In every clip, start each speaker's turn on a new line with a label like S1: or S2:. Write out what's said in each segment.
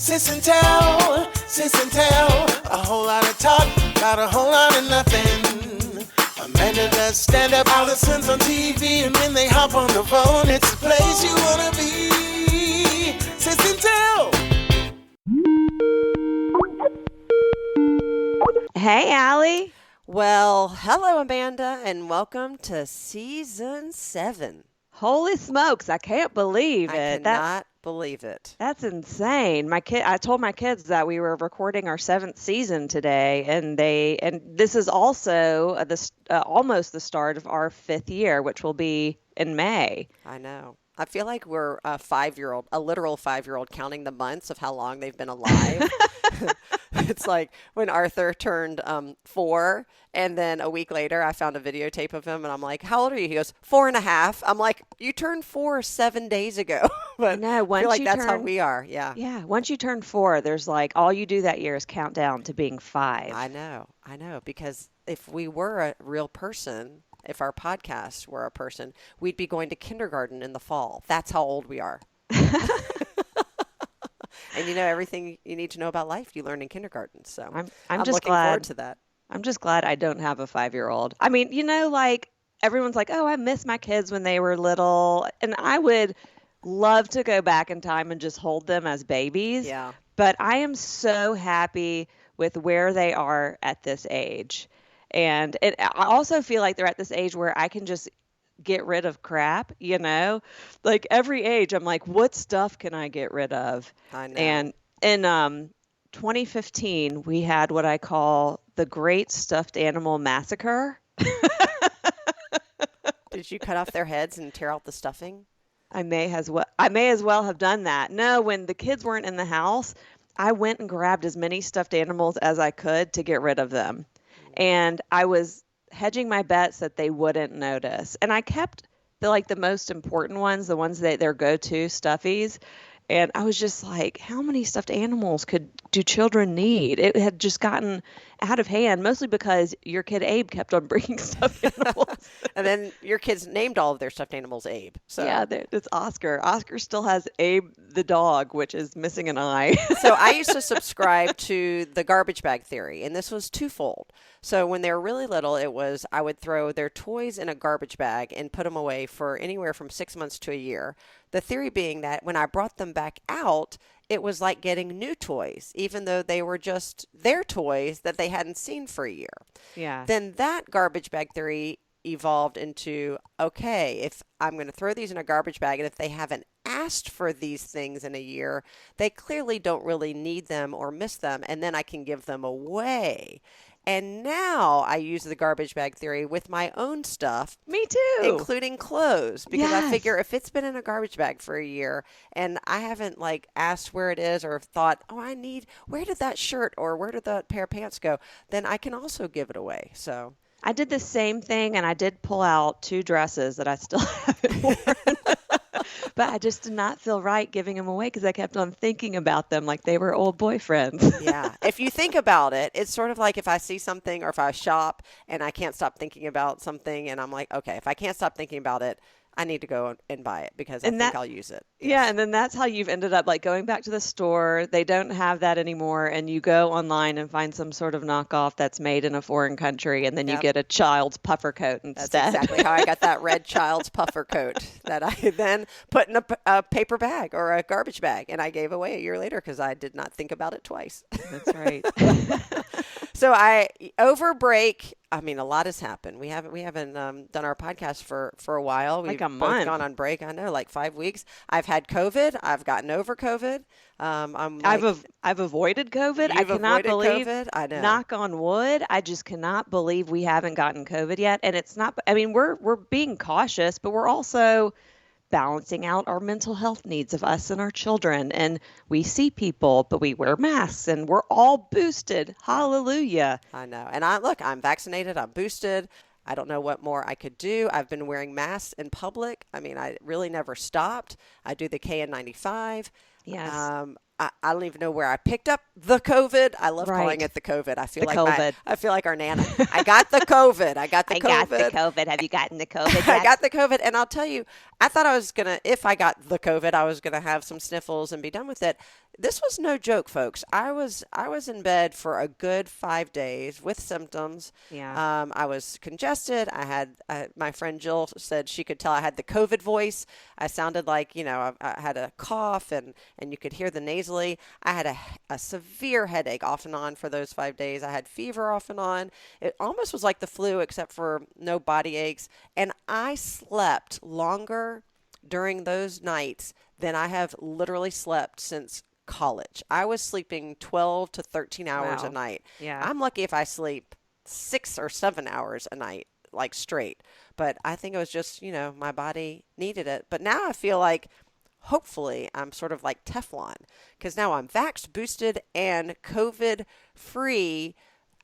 S1: sis and tell. A whole lot of talk, about a whole lot of nothing. Amanda does stand up, Alison's on TV, and when they hop on the phone, it's the place you wanna be. Sis and tell.
S2: Hey, Allie.
S3: Well, hello, Amanda, and welcome to Season 7.
S2: Holy smokes, I can't believe it.
S3: I cannot believe it.
S2: That's insane. I told my kids that we were recording our 7th season today, and this is also almost the start of our 5th year, which will be in May.
S3: I know. I feel like we're a 5-year-old, a literal 5-year-old, counting the months of how long they've been alive. It's like when Arthur turned 4, and then a week later I found a videotape of him, and I'm like, how old are you? He goes, 4.5. I'm like, you turned 4 7 days ago. But
S2: no,
S3: I feel like that's how we are. Yeah.
S2: Yeah. Once you turn 4, there's like all you do that year is count down to being 5.
S3: I know. Because if we were a real person, if our podcast were a person, we'd be going to kindergarten in the fall. That's how old we are. And you know, everything you need to know about life you learn in kindergarten. So I'm just looking forward to that.
S2: I'm just glad I don't have a 5-year-old. I mean, you know, like everyone's like, oh, I miss my kids when they were little. And I would love to go back in time and just hold them as babies.
S3: Yeah.
S2: But I am so happy with where they are at this age. And I also feel like they're at this age where I can just get rid of crap, you know? Like every age, I'm like, what stuff can I get rid of?
S3: I know.
S2: And in 2015, we had what I call the Great Stuffed Animal Massacre.
S3: Did you cut off their heads and tear out the stuffing?
S2: I may as well have done that. No, when the kids weren't in the house, I went and grabbed as many stuffed animals as I could to get rid of them. And I was hedging my bets that they wouldn't notice. And I kept the most important ones, the ones that their go-to stuffies. And I was just like, how many stuffed animals do children need? It had just gotten out of hand, mostly because your kid Abe kept on bringing stuffed animals.
S3: And then your kids named all of their stuffed animals Abe. So
S2: yeah, it's Oscar. Oscar still has Abe the dog, which is missing an eye.
S3: So I used to subscribe to the garbage bag theory, and this was twofold. So when they were really little, I would throw their toys in a garbage bag and put them away for anywhere from 6 months to a year. The theory being that when I brought them back out, it was like getting new toys, even though they were just their toys that they hadn't seen for a year.
S2: Yeah.
S3: Then that garbage bag theory evolved into, okay, if I'm going to throw these in a garbage bag, and if they haven't asked for these things in a year, they clearly don't really need them or miss them, and then I can give them away. And now I use the garbage bag theory with my own stuff.
S2: Me too.
S3: Including clothes. Because
S2: yes.
S3: I figure if it's been in a garbage bag for a year and I haven't asked where it is or thought, where did that shirt or where did that pair of pants go? Then I can also give it away. So
S2: I did the same thing, and I did pull out 2 dresses that I still haven't worn. But I just did not feel right giving them away because I kept on thinking about them like they were old boyfriends.
S3: Yeah. If you think about it, it's sort of like if I see something or if I shop and I can't stop thinking about something and I'm like, okay, if I can't stop thinking about it, I need to go and buy it because I think I'll use it. Yes.
S2: Yeah, and then that's how you've ended up going back to the store. They don't have that anymore, and you go online and find some sort of knockoff that's made in a foreign country, and then you get a child's puffer coat instead.
S3: That's exactly how I got that red child's puffer coat that I then put in a paper bag or a garbage bag, and I gave away a year later because I did not think about it twice.
S2: That's right.
S3: So over break, a lot has happened. We haven't done our podcast for a while. We've
S2: a month.
S3: Both gone on break. I know, 5 weeks. I've had COVID. I've gotten over COVID.
S2: I've avoided COVID. I cannot believe
S3: COVID. I know.
S2: Knock on wood. I just cannot believe we haven't gotten COVID yet. And it's not. We're being cautious, but we're also balancing out our mental health needs of us and our children. And we see people, but we wear masks and we're all boosted. Hallelujah.
S3: I know. And I'm vaccinated. I'm boosted. I don't know what more I could do. I've been wearing masks in public. I really never stopped. I do the KN95.
S2: Yes.
S3: I don't even know where I picked up the COVID. I love calling it the COVID. I feel like our Nana. I got the COVID. I got the COVID.
S2: Have you gotten the COVID yet?
S3: I got the COVID. And I'll tell you, I thought if I got the COVID, I was going to have some sniffles and be done with it. this was no joke, folks. I was in bed for a good 5 days with symptoms.
S2: Yeah.
S3: I was congested. I had my friend Jill said she could tell I had the COVID voice. I sounded like, I had a cough and you could hear the nasally. I had a severe headache off and on for those 5 days. I had fever off and on. It almost was like the flu except for no body aches. And I slept longer during those nights than I have literally slept since college. I was sleeping 12 to 13 hours a
S2: Wow.
S3: night.
S2: Yeah.
S3: I'm lucky if I sleep 6 or 7 hours a night, like straight. But I think it was just, my body needed it. But now I feel like hopefully I'm sort of like Teflon because now I'm vaxxed, boosted, and COVID free.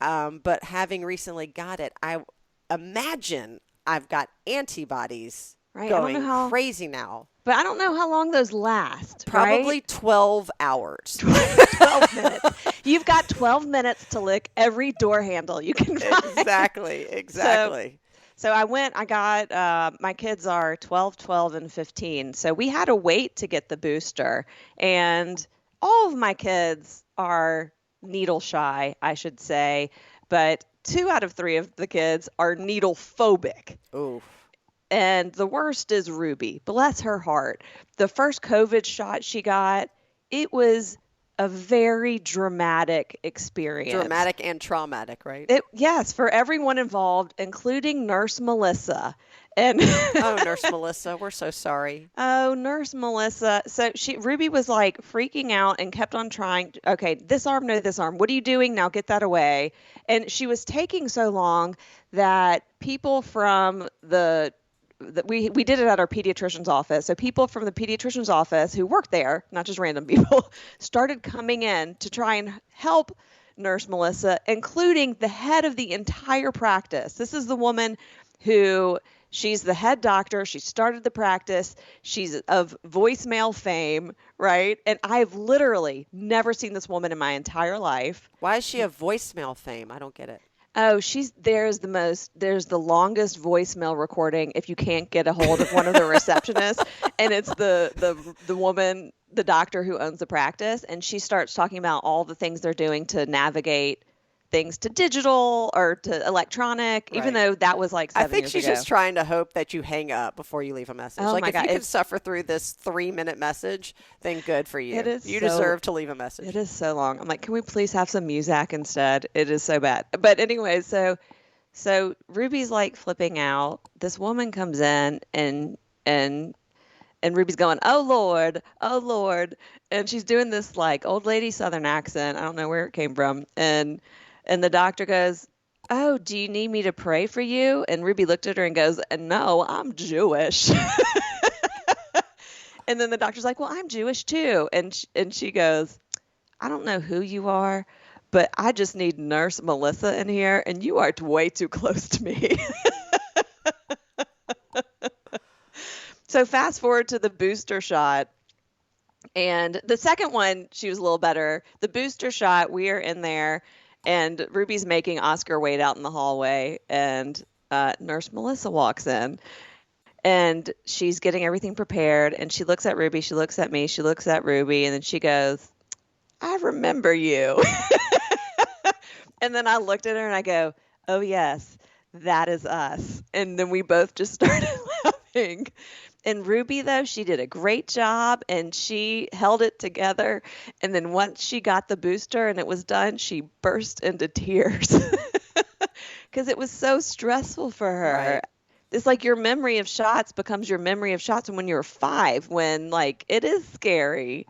S3: But having recently got it, I imagine I've got antibodies
S2: Right. I don't know
S3: going
S2: how,
S3: crazy now.
S2: but I don't know how long those last.
S3: Probably
S2: Right?
S3: 12 hours.
S2: 12 minutes. You've got 12 minutes to lick every door handle you can find.
S3: Exactly.
S2: So I got, my kids are 12, 12, and 15. So we had to wait to get the booster. And all of my kids are needle shy, I should say. But 2 out of 3 of the kids are needle phobic.
S3: Ooh.
S2: And the worst is Ruby. Bless her heart. The first COVID shot she got, it was a very dramatic experience.
S3: Dramatic and traumatic, right?
S2: Yes, for everyone involved, including Nurse Melissa. And
S3: Oh, Nurse Melissa, we're so sorry.
S2: oh, Nurse Melissa. So Ruby was like freaking out and kept on trying. Okay, this arm, no, this arm. What are you doing now? Get that away. And she was taking so long that people from we did it at our pediatrician's office. So people from the pediatrician's office who worked there, not just random people, started coming in to try and help Nurse Melissa, including the head of the entire practice. This is the woman who she's the head doctor. She started the practice. She's of voicemail fame, right? And I've literally never seen this woman in my entire life.
S3: Why is she a voicemail fame? I don't get it.
S2: Oh, there's the longest voicemail recording if you can't get a hold of one of the receptionists, and it's the woman, the doctor who owns the practice, and she starts talking about all the things they're doing to navigate things to digital or to electronic, even
S3: Right.
S2: though that was like 7
S3: I think
S2: years
S3: she's
S2: ago.
S3: just trying to hope that you hang up before you leave a message.
S2: Oh
S3: Like
S2: my
S3: if
S2: God,
S3: you can
S2: it's-
S3: suffer through this 3-minute message, then good for you.
S2: It is
S3: You
S2: so-
S3: deserve to leave a message.
S2: It is so long. I'm like, can we please have some music instead? It is so bad. But anyway, so Ruby's like flipping out. This woman comes in and Ruby's going, "Oh Lord, oh Lord," and she's doing this like old lady Southern accent. I don't know where it came from. And the doctor goes, "Oh, do you need me to pray for you?" And Ruby looked at her and goes, "No, I'm Jewish." And then the doctor's like, "Well, I'm Jewish too." And she goes, "I don't know who you are, but I just need Nurse Melissa in here, and you are way too close to me." So fast forward to the booster shot. And the second one, she was a little better. The booster shot, we are in there, and Ruby's making Oscar wait out in the hallway, and Nurse Melissa walks in. And she's getting everything prepared, and she looks at Ruby, she looks at me, she looks at Ruby, and then she goes, "I remember you." And then I looked at her and I go, "Oh, yes, that is us." And then we both just started laughing. And Ruby, though, she did a great job, and she held it together. And then once she got the booster and it was done, she burst into tears because it was so stressful for her.
S3: Right.
S2: It's like your memory of shots becomes your memory of shots when you're 5, when like it is scary.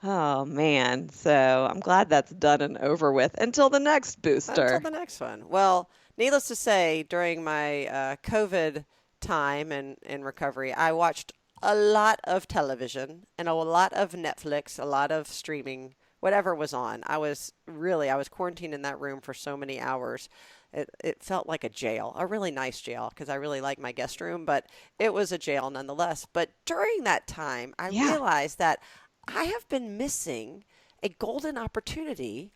S2: Oh man. So I'm glad that's done and over with until the next booster.
S3: Until the next one. Well, needless to say, during my COVID time and recovery, I watched a lot of television and a lot of Netflix, a lot of streaming, whatever was on. I was quarantined in that room for so many hours. It felt like a jail, a really nice jail, because I really like my guest room, but it was a jail nonetheless. But during that time, I realized that I have been missing a golden opportunity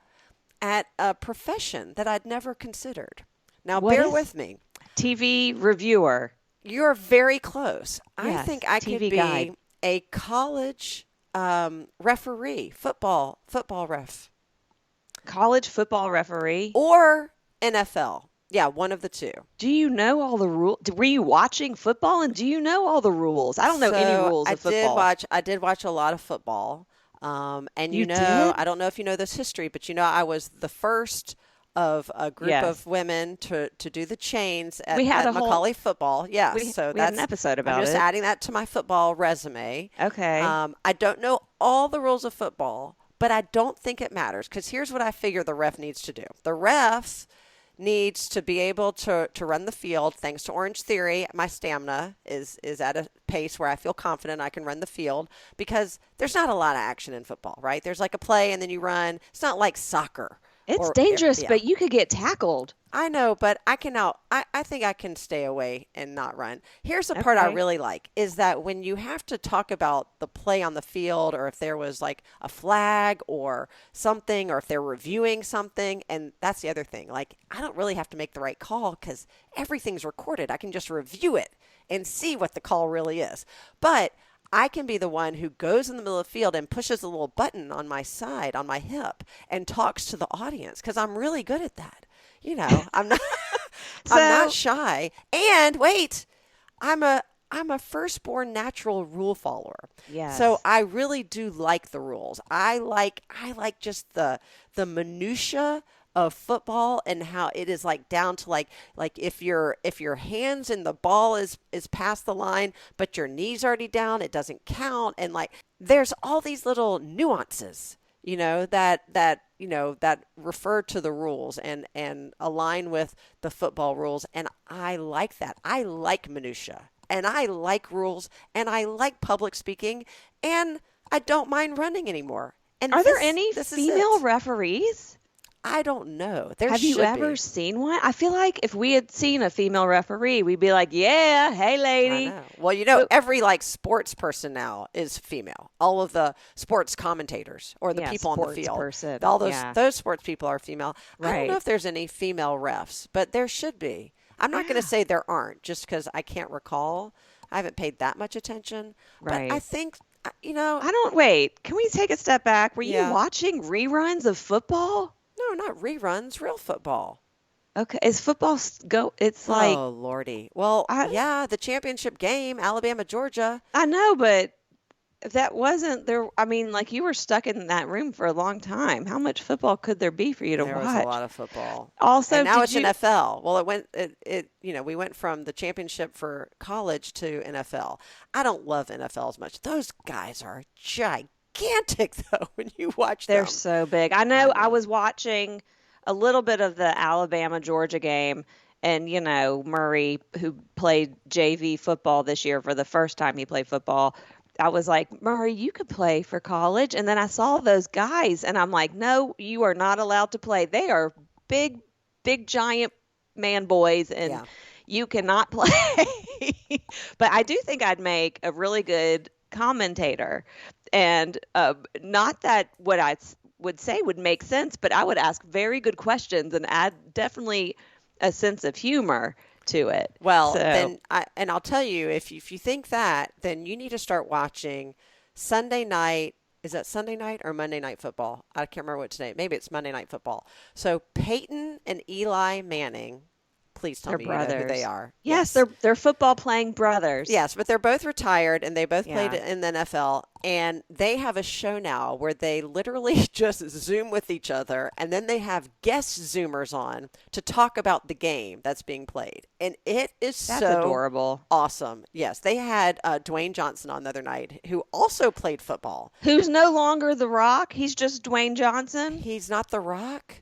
S3: at a profession that I'd never considered. Now, bear with me.
S2: TV reviewer.
S3: You're very close. I
S2: Yes,
S3: think I
S2: TV
S3: could be
S2: guide.
S3: a college referee, football ref,
S2: College football referee.
S3: or NFL. Yeah, one of the two.
S2: Do you know all the rules? Were you watching football and do you know all the rules? I don't know any
S3: So
S2: rules of football.
S3: I did watch a lot of football. And
S2: You did?
S3: I don't know if you know this history, but I was the first of a group
S2: Yes.
S3: of women to do the chains at,
S2: We had
S3: at
S2: a whole-
S3: Macaulay football. Yeah,
S2: We
S3: so
S2: had
S3: that's
S2: an episode about
S3: I'm just
S2: it.
S3: adding that to my football resume.
S2: Okay.
S3: I don't know all the rules of football, but I don't think it matters because here's what I figure the ref needs to do. The ref needs to be able to run the field. Thanks to Orange Theory, my stamina is at a pace where I feel confident I can run the field because there's not a lot of action in football, right? There's like a play and then you run. It's not like soccer.
S2: It's dangerous,
S3: yeah.
S2: but you could get tackled.
S3: I know, but I think I can stay away and not run. Here's the part I
S2: Okay.
S3: really like is that when you have to talk about the play on the field or if there was like a flag or something or if they're reviewing something, and that's the other thing. Like, I don't really have to make the right call because everything's recorded. I can just review it and see what the call really is. But I can be the one who goes in the middle of the field and pushes a little button on my side, on my hip, and talks to the audience because I'm really good at that. I'm not I'm not shy. And wait, I'm a firstborn natural rule follower.
S2: Yes.
S3: So I really do like the rules. I like just the minutia of football and how it is like down to like if your hands and the ball is past the line but your knees already down, it doesn't count. And like there's all these little nuances that refer to the rules and align with the football rules, and I like that. I like minutia and I like rules and I like public speaking and I don't mind running anymore. And
S2: Are there any
S3: this is
S2: female
S3: it.
S2: referees?
S3: I don't know. There
S2: Have you
S3: should
S2: ever
S3: be.
S2: seen one? I feel like if we had seen a female referee, we'd be like, yeah, hey,
S3: I
S2: lady.
S3: know. Well, every like sports person now is female. All of the sports commentators or the
S2: Yeah,
S3: people on the
S2: sports
S3: field,
S2: person.
S3: all those
S2: Yeah.
S3: those sports people are female. I don't know
S2: Right.
S3: if there's any female refs, but there should be. I'm not going to say there aren't just because I can't recall. I haven't paid that much attention,
S2: Right.
S3: but I think
S2: Wait, can we take a step back? Were
S3: Yeah.
S2: you watching reruns of football?
S3: no, not reruns, real football.
S2: Okay. Is football it's like,
S3: Oh lordy. Well, yeah, the championship game, Alabama, Georgia.
S2: I know, but if that wasn't there, I mean, like you were stuck in that room for a long time. How much football could there be for you to
S3: There
S2: watch?
S3: was a lot of football.
S2: Also,
S3: And now
S2: did
S3: it's
S2: you,
S3: NFL. Well, we went from the championship for college to NFL. I don't love NFL as much. Those guys are gigantic, though, when you watch
S2: they're
S3: them.
S2: so big. I know I was watching a little bit of the Alabama Georgia game, and Murray, who played JV football this year for the first time he played football, I was like, Murray, you could play for college. And then I saw those guys and I'm like, no, you are not allowed to play. They are big, big, giant man boys and
S3: Yeah.
S2: you cannot play. But I do think I'd make a really good commentator. And not that what I would say would make sense, but I would ask very good questions and add definitely a sense of humor to it.
S3: Well,
S2: So-
S3: then I'll tell you, if you think that, then you need to start watching Sunday night. Is that Sunday night or Monday Night Football? I can't remember what today. Maybe it's Monday Night Football. So Peyton and Eli Manning, please tell
S2: They're
S3: me you know who
S2: brothers.
S3: they are.
S2: Yes, they're football playing brothers.
S3: Yes, but they're both retired and they both played
S2: Yeah.
S3: in the NFL. And they have a show now where they literally just Zoom with each other. And then they have guest Zoomers on to talk about the game that's being played. And it is
S2: That's
S3: so
S2: adorable.
S3: awesome. Yes, they had Dwayne Johnson on the other night who also played football.
S2: Who's no longer The Rock? He's just Dwayne Johnson.
S3: He's not The Rock.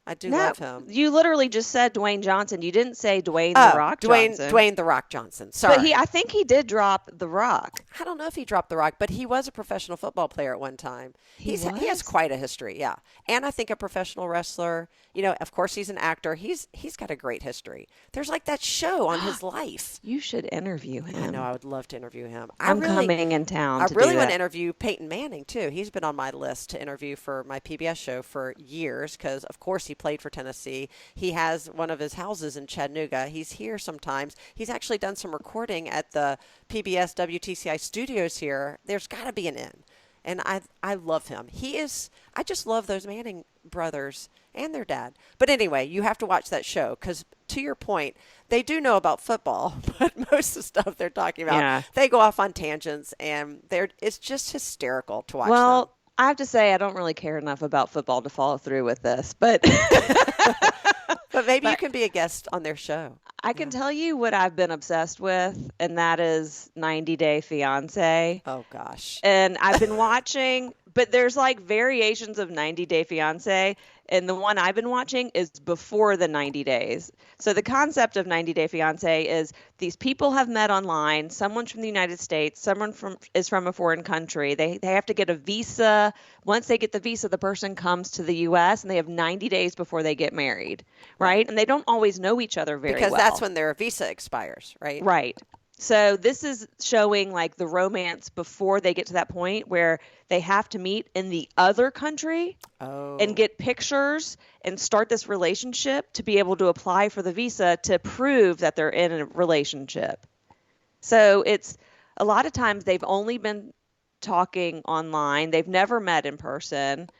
S3: I do
S2: No,
S3: love him.
S2: you literally just said Dwayne Johnson. You didn't say Dwayne The Rock Johnson.
S3: Dwayne The Rock Johnson. Sorry.
S2: But I think he did drop The Rock.
S3: I don't know if he dropped The Rock, but he was a professional football player at one time. He has
S2: was?
S3: quite a history, yeah. And I think a professional wrestler. Of course, he's an actor. He's got a great history. There's like that show on his life.
S2: You should interview him.
S3: I know. I would love to interview him.
S2: I'm coming in town.
S3: I
S2: to
S3: really
S2: do
S3: want to
S2: that.
S3: interview Peyton Manning too. He's been on my list to interview for my PBS show for years because, of course, he played for Tennessee. He has one of his houses in Chattanooga. He's here sometimes. He's actually done some recording at the PBS WTCI studios here. There's got to be an in. And I love him. I just love those Manning brothers and their dad. But anyway, you have to watch that show because, to your point, they do know about football, but most of the stuff they're talking about, they go off on tangents, and it's just hysterical to watch them.
S2: I have to say, I don't really care enough about football to follow through with this, but
S3: but maybe you can be a guest on their show.
S2: I can tell you what I've been obsessed with, and that is 90 Day Fiancé.
S3: Oh, gosh.
S2: And I've been watching, but there's like variations of 90 Day Fiancé, and the one I've been watching is before the 90 days. So the concept of 90 Day Fiancé is these people have met online, someone's from the United States, someone is from a foreign country. They have to get a visa. Once they get the visa, the person comes to the U.S. and they have 90 days before they get married, right? And they don't always know each other very well.
S3: Because that's when their visa expires, right?
S2: Right. So this is showing like the romance before they get to that point where they have to meet in the other country and get pictures and start this relationship to be able to apply for the visa to prove that they're in a relationship. So it's a lot of times they've only been talking online. They've never met in person.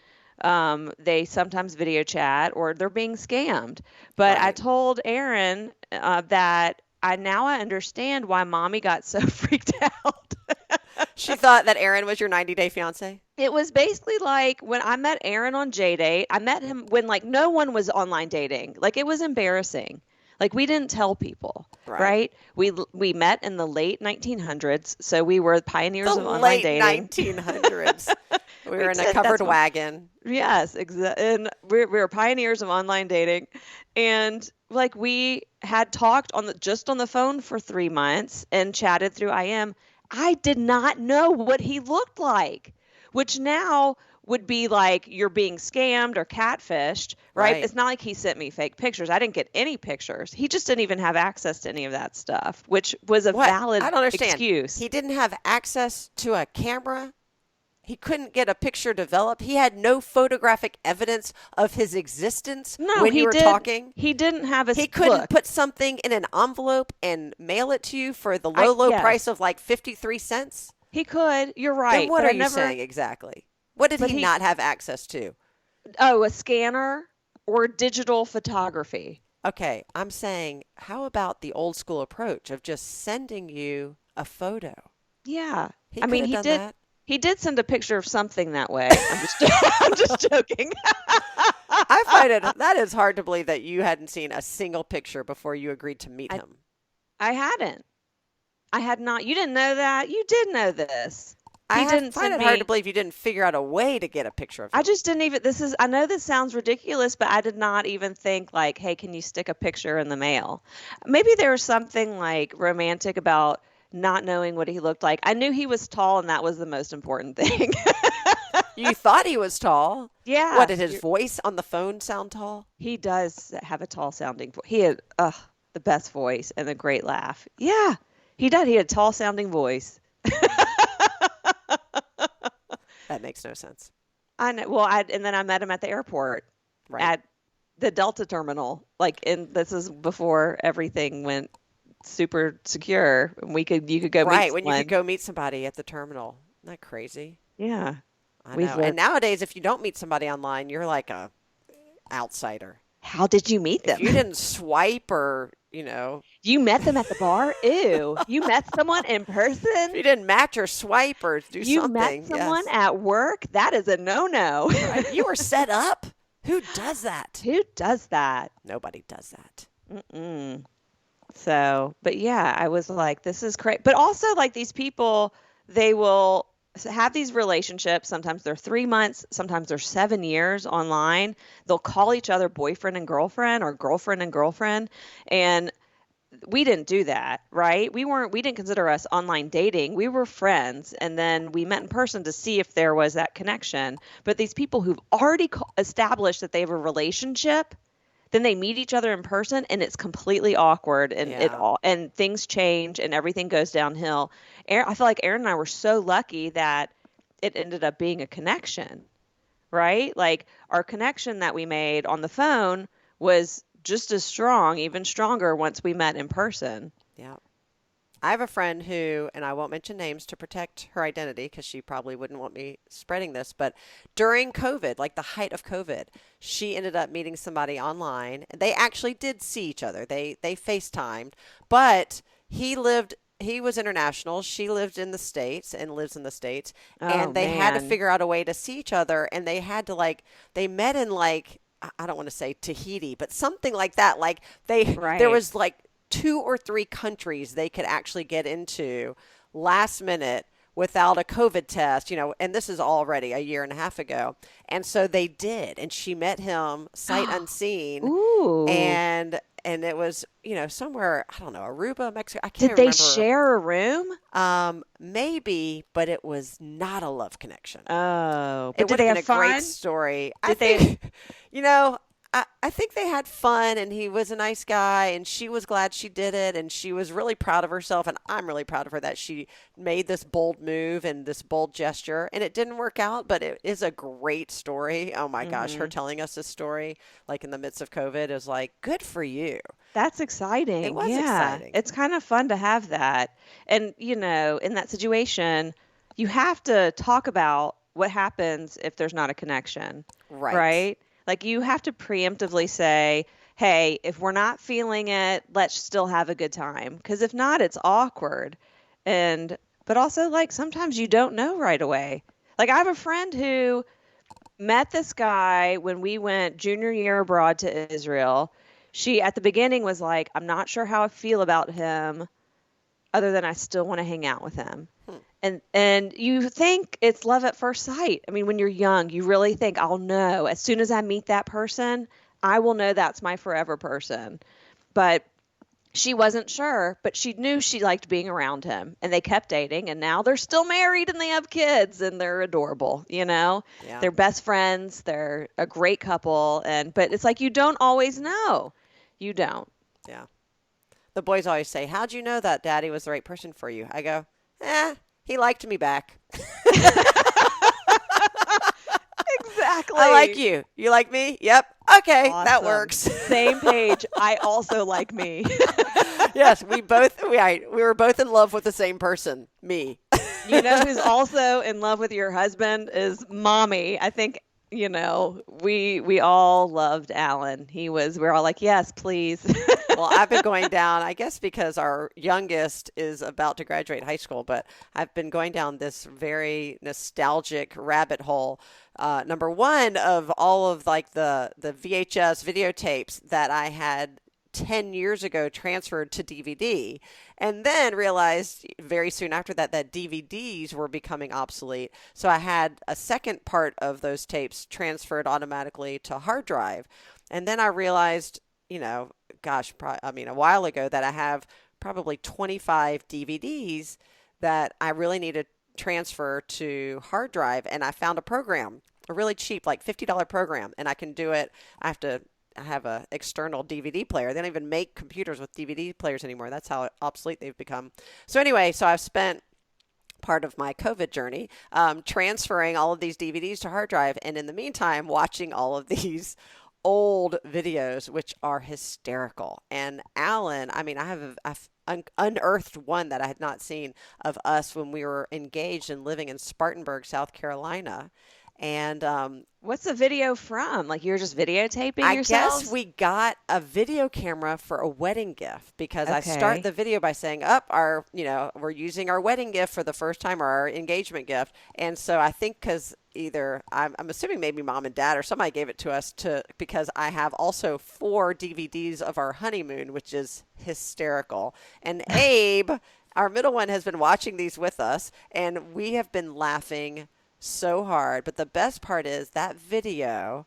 S2: They sometimes video chat or they're being scammed. But I told Aaron that I understand why Mommy got so freaked out.
S3: She thought that Aaron was your 90-day fiance?
S2: It was basically like when I met Aaron on J-Date, I met him when like no one was online dating. Like it was embarrassing. Like we didn't tell people, right? We met in the late 1900s, so we were pioneers of online dating.
S3: Late 1900s. We were in a covered wagon.
S2: Yes, exactly. And we were pioneers of online dating, and like we had talked just on the phone for 3 months and chatted through IM. I did not know what he looked like, which now would be like you're being scammed or catfished, right? It's not like he sent me fake pictures. I didn't get any pictures. He just didn't even have access to any of that stuff, which was a valid
S3: I don't understand.
S2: excuse.
S3: He didn't have access to a camera. He couldn't get a picture developed. He had no photographic evidence of his existence when you were talking.
S2: He didn't have
S3: He couldn't put something in an envelope and mail it to you for the low price of like 53 cents.
S2: He could. You're right.
S3: Then what are you saying exactly? What did he not have access to?
S2: Oh, a scanner or digital photography.
S3: Okay, I'm saying, how about the old school approach of just sending you a photo?
S2: Yeah.
S3: He did. That.
S2: He did send a picture of something that way. I'm just joking.
S3: I find that is hard to believe that you hadn't seen a single picture before you agreed to meet him.
S2: I hadn't. I had not. You didn't know that. You did know this.
S3: I find it hard to believe you didn't figure out a way to get a picture of him.
S2: I just didn't even. I know this sounds ridiculous, but I did not even think like, hey, can you stick a picture in the mail? Maybe there was something like romantic about not knowing what he looked like. I knew he was tall, and that was the most important thing.
S3: You thought he was tall?
S2: Yeah.
S3: What, did his voice on the phone sound tall?
S2: He does have a tall sounding voice. He had the best voice and a great laugh. Yeah, he did. He had a tall sounding voice.
S3: That makes no sense.
S2: I know. Well, and then I met him at the airport at the Delta terminal. This is before everything went super secure. You could go meet someone.
S3: When you could go meet somebody at the terminal. Isn't that crazy?
S2: Yeah.
S3: I know. And nowadays, if you don't meet somebody online, you're like a outsider.
S2: How did you meet them?
S3: If you didn't swipe or,
S2: You met them at the bar? Ew. You met someone in person?
S3: If you didn't match or swipe or do something.
S2: You met someone at work? That is a no-no.
S3: Right. You were set up? Who does that?
S2: Who does that?
S3: Nobody does that.
S2: Mm-mm. So, but yeah, I was like, this is crazy. But also, like, these people, they will have these relationships. Sometimes they're 3 months. Sometimes they're 7 years online. They'll call each other boyfriend and girlfriend or girlfriend and girlfriend. And we didn't do that, right? We didn't consider us online dating. We were friends. And then we met in person to see if there was that connection. But these people who've already established that they have a relationship, then they meet each other in person and it's completely awkward and things change and everything goes downhill. I feel like Aaron and I were so lucky that it ended up being a connection, right? Like our connection that we made on the phone was just as strong, even stronger once we met in person.
S3: Yeah. I have a friend who, and I won't mention names to protect her identity because she probably wouldn't want me spreading this, but during COVID, like the height of COVID, she ended up meeting somebody online. They actually did see each other. They FaceTimed, but he was international. She lived in the States and lives in the States,
S2: Oh,
S3: and they had to
S2: man.
S3: figure out a way to see each other, and they had to they met in I don't want to say Tahiti, but something like that. Like there
S2: Right.
S3: was like 2 or 3 countries they could actually get into last minute without a COVID test, and this is already a year and a half ago. And so they did, and she met him sight unseen,
S2: Ooh.
S3: and it was, somewhere, I don't know, Aruba, Mexico. I can't
S2: Did they
S3: remember.
S2: share a room?
S3: Maybe, but it was not a love connection.
S2: Oh, but
S3: It
S2: did
S3: would
S2: they
S3: have
S2: have
S3: been a great
S2: fun?
S3: story. I
S2: Did they?
S3: think, you know, I think they had fun, and he was a nice guy, and she was glad she did it, and she was really proud of herself, and I'm really proud of her that she made this bold move and this bold gesture, and it didn't work out, but it is a great story. Oh my gosh, her
S2: Hmm.
S3: telling us this story, like in the midst of COVID, is like, good for you.
S2: That's
S3: It
S2: exciting.
S3: was
S2: Yeah.
S3: exciting.
S2: It's kind of fun to have that. And, in that situation, you have to talk about what happens if there's not a connection,
S3: Right.
S2: right? Like you have to preemptively say, hey, if we're not feeling it, let's still have a good time. Because if not, it's awkward. But also, like, sometimes you don't know right away. Like, I have a friend who met this guy when we went junior year abroad to Israel. She at the beginning was like, I'm not sure how I feel about him other than I still want to hang out with him.
S3: Hmm.
S2: And you think it's love at first sight. I mean, when you're young, you really think I'll know as soon as I meet that person, I will know that's my forever person. But she wasn't sure, but she knew she liked being around him. And they kept dating, and now they're still married and they have kids and they're adorable.
S3: Yeah.
S2: They're best friends, they're a great couple, but it's like you don't always know. You don't.
S3: Yeah. The boys always say, how'd you know that daddy was the right person for you? I go, he liked me back. I like
S2: Exactly.
S3: you. You like me? Yep. Okay, that
S2: Awesome.
S3: works.
S2: Same page. I also like me.
S3: Yes, we were both in love with the same person, me.
S2: You know who's also in love with your husband is mommy. I think, we all loved Alan. We're all like, yes, please.
S3: Well, I've been going down, I guess because our youngest is about to graduate high school, but I've been going down this very nostalgic rabbit hole. Number one of all of like the VHS videotapes that I had 10 years ago transferred to DVD, and then realized very soon after that DVDs were becoming obsolete. So I had a second part of those tapes transferred automatically to hard drive. And then I realized, gosh, a while ago that I have probably 25 DVDs that I really need to transfer to hard drive. And I found a program, a really cheap, like $50 program, and I can do it. I have a external DVD player. They don't even make computers with DVD players anymore. That's how obsolete they've become. So anyway, I've spent part of my COVID journey transferring all of these DVDs to hard drive, and in the meantime, watching all of these old videos, which are hysterical. And Alan, I've unearthed one that I had not seen of us when we were engaged and living in Spartanburg, South Carolina. And
S2: What's the video from? Like you're just videotaping
S3: I guess
S2: yourselves?
S3: we got a video camera for a wedding gift because I start
S2: Okay.
S3: the video by saying, up we're using our wedding gift for the first time or our engagement gift. And so I think because either I'm assuming maybe mom and dad or somebody gave it to us because I have also 4 DVDs of our honeymoon, which is hysterical. And Abe, our middle one, has been watching these with us, and we have been laughing so hard. But the best part is that video.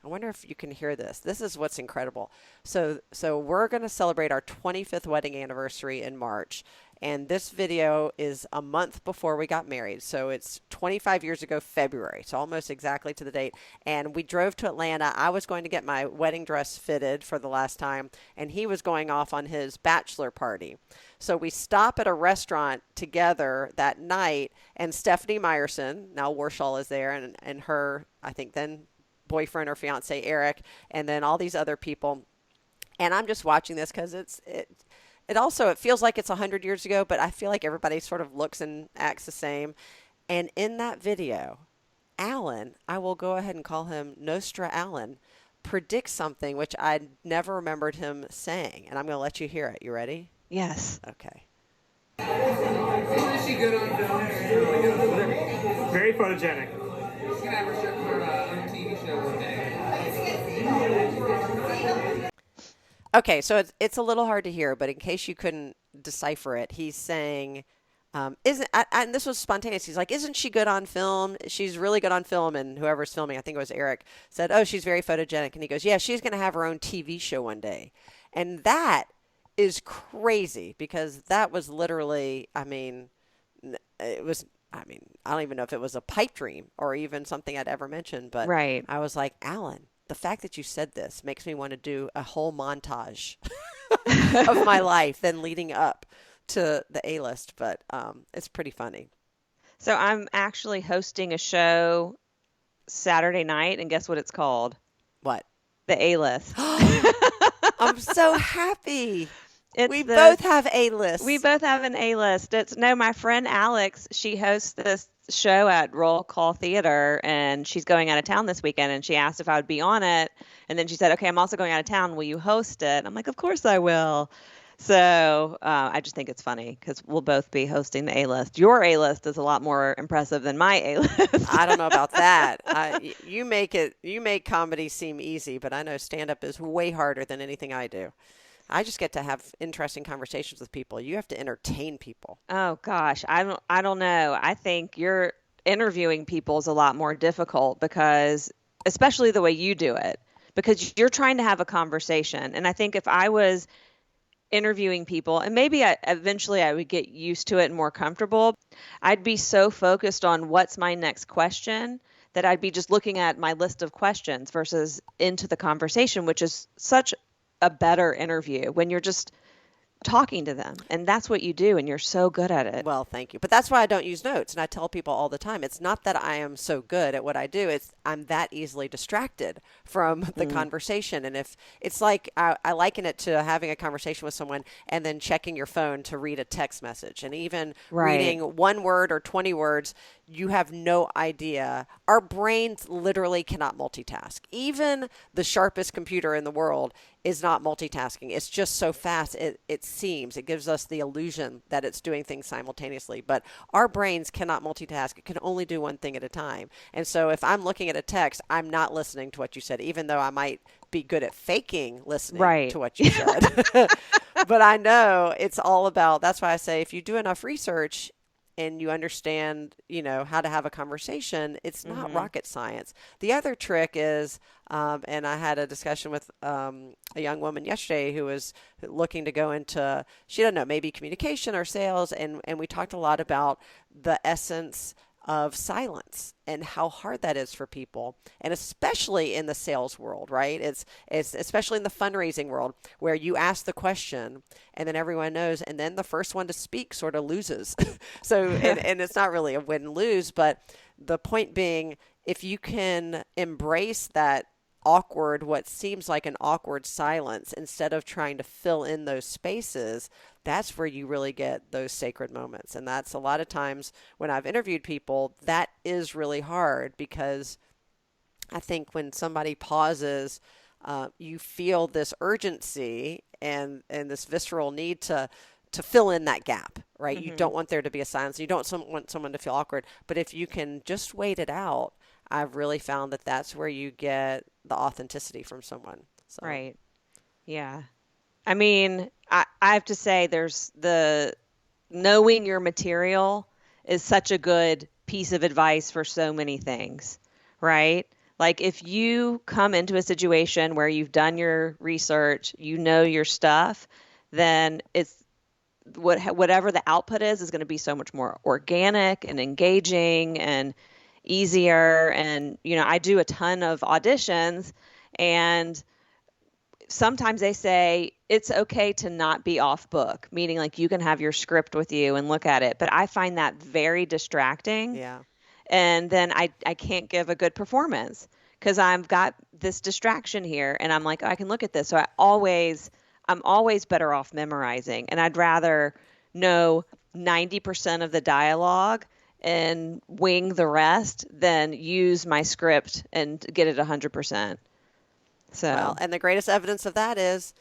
S3: I wonder if you can hear this. This is what's incredible. So we're going to celebrate our 25th wedding anniversary in March, and this video is a month before we got married. So it's 25 years ago, February. So almost exactly to the date. And we drove to Atlanta. I was going to get my wedding dress fitted for the last time, and he was going off on his bachelor party. So we stop at a restaurant together that night, and Stephanie Meyerson, now Warshall, is there, and her, I think then boyfriend or fiance Eric, and then all these other people. And I'm just watching this because it's it feels like it's 100 years ago, but I feel like everybody sort of looks and acts the same. And in that video, Alan, I will go ahead and call him Nostra Alan, predicts something which I never remembered him saying. And I'm going to let you hear it. You ready?
S2: Yes.
S3: Okay.
S4: Isn't she good on film?
S5: Very photogenic.
S4: She's gonna have her own TV show one day.
S3: Okay, so it's a little hard to hear, but in case you couldn't decipher it, he's saying, and this was spontaneous. He's like, isn't she good on film? She's really good on film. And whoever's filming, I think it was Eric, said, oh, she's very photogenic. And he goes, yeah, she's going to have her own TV show one day. And that is crazy because that was literally, I don't even know if it was a pipe dream or even something I'd ever mentioned, but
S2: Right.
S3: I was like, Alan, the fact that you said this makes me want to do a whole montage of my life then leading up to the A List, but it's pretty funny.
S2: So I'm actually hosting a show Saturday night, and guess what it's called?
S3: What?
S2: The A List.
S3: I'm so happy. We
S2: the-
S3: both have A List.
S2: We both have an A List. My friend Alex, she hosts this show at Roll Call Theater, and she's going out of town this weekend, and she asked if I would be on it. And then she said, okay, I'm also going out of town. Will you host it? I'm like, of course I will. So I just think it's funny because we'll both be hosting the A List. Your A List is a lot more impressive than my A List.
S3: I don't know about that. You make comedy seem easy, but I know stand-up is way harder than anything I do. I just get to have interesting conversations with people. You have to entertain people.
S2: Oh gosh, I don't know. I think you're interviewing people is a lot more difficult because, especially the way you do it, because you're trying to have a conversation. And I think if I was interviewing people, and maybe eventually I would get used to it and more comfortable, I'd be so focused on what's my next question that I'd be just looking at my list of questions versus into the conversation, which is such a better interview when you're just talking to them. And that's what you do, and you're so good at it.
S3: Well, thank you. But that's why I don't use notes. And I tell people all the time, it's not that I am so good at what I do. It's I'm that easily distracted from the conversation. And if it's like, I liken it to having a conversation with someone and then checking your phone to read a text message. And even reading 1 word or 20 words, you have no idea. Our brains literally cannot multitask. Even the sharpest computer in the world is not multitasking. It's just so fast. It seems, it gives us the illusion that it's doing things simultaneously, but our brains cannot multitask. It can only do one thing at a time. And so if I'm looking at a text, I'm not listening to what you said, even though I might be good at faking listening to what you said. But I know it's all about, that's why I say, if you do enough research and you understand, how to have a conversation, it's not rocket science. The other trick is, and I had a discussion with a young woman yesterday who was looking to go into, she doesn't know, maybe communication or sales, and we talked a lot about the essence of silence and how hard that is for people, and especially in the sales world, right? It's especially in the fundraising world where you ask the question and then everyone knows, and then the first one to speak sort of loses. So, and it's not really a win-lose, but the point being, if you can embrace that awkward, what seems like an awkward silence, instead of trying to fill in those spaces, that's where you really get those sacred moments. And that's a lot of times when I've interviewed people, that is really hard, because I think when somebody pauses, you feel this urgency and this visceral need to fill in that gap, right? Mm-hmm. You don't want there to be a silence. You don't want someone to feel awkward. But if you can just wait it out, I've really found that that's where you get the authenticity from someone. So.
S2: Right. Yeah. I mean, I have to say there's the knowing your material is such a good piece of advice for so many things, right? Like if you come into a situation where you've done your research, you know your stuff, then it's whatever the output is going to be so much more organic and engaging and easier. And, I do a ton of auditions, and sometimes they say it's okay to not be off book, meaning like you can have your script with you and look at it. But I find that very distracting.
S3: Yeah.
S2: And then I can't give a good performance because I've got this distraction here, and I'm like, oh, I can look at this. So I always I'm always better off memorizing. And I'd rather know 90% of the dialogue and wing the rest than use my script and get it 100%. So,
S3: Well, and the greatest evidence of that is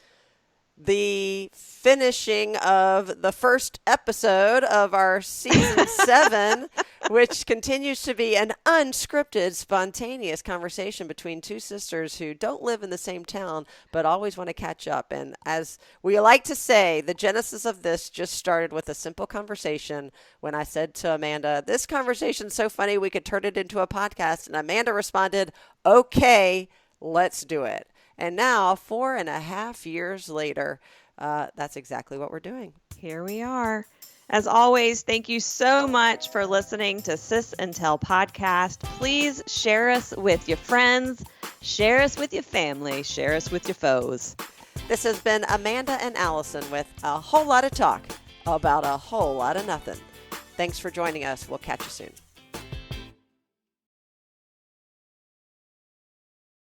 S3: the finishing of the first episode of our season 7, which continues to be an unscripted, spontaneous conversation between two sisters who don't live in the same town, but always want to catch up. And as we like to say, the genesis of this just started with a simple conversation when I said to Amanda, this conversation's so funny we could turn it into a podcast. And Amanda responded, okay, let's do it. And now, 4.5 years later, that's exactly what we're doing.
S2: here we are. As always, thank you so much for listening to Sis and Tell podcast. Please share us with your friends, share us with your family, share us with your foes.
S3: This has been Amanda and Alison with a whole lot of talk about a whole lot of nothing. Thanks for joining us. We'll catch you soon.